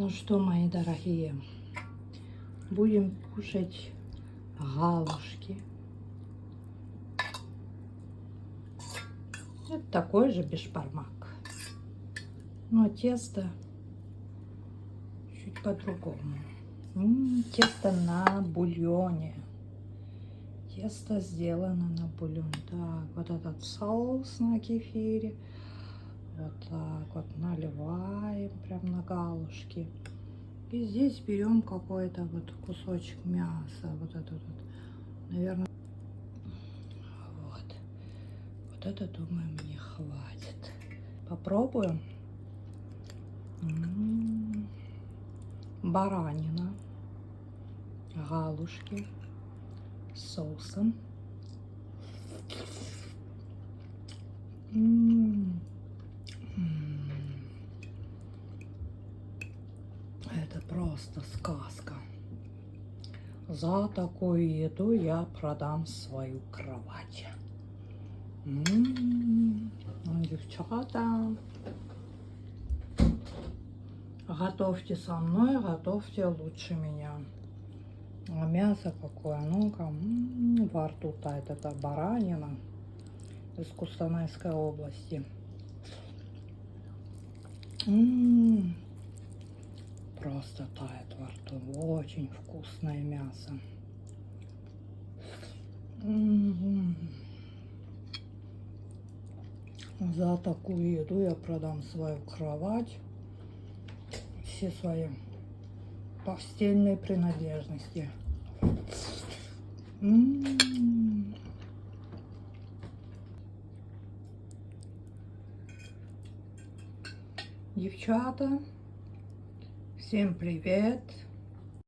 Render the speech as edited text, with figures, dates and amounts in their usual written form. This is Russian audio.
Ну что, мои дорогие, будем кушать галушки. Это такой же бешбармак, но тесто чуть по-другому. Тесто на бульоне. Тесто сделано на бульоне. Так, вот этот соус на кефире. Вот так вот наливаем прям на галушки. И здесь берем какой-то вот кусочек мяса. Вот этот вот, наверное. Вот. Вот это, думаю, мне хватит. Попробуем. Баранина. Галушки с соусом. Это просто сказка. За такую еду я продам свою кровать. Девчата, готовьте со мной, готовьте лучше меня. А мясо какое, ну-ка, во рту тает эта баранина из Кустанайской области. Просто тает во рту, очень вкусное мясо. За такую еду я продам свою кровать, все свои постельные принадлежности. Девчата, всем привет!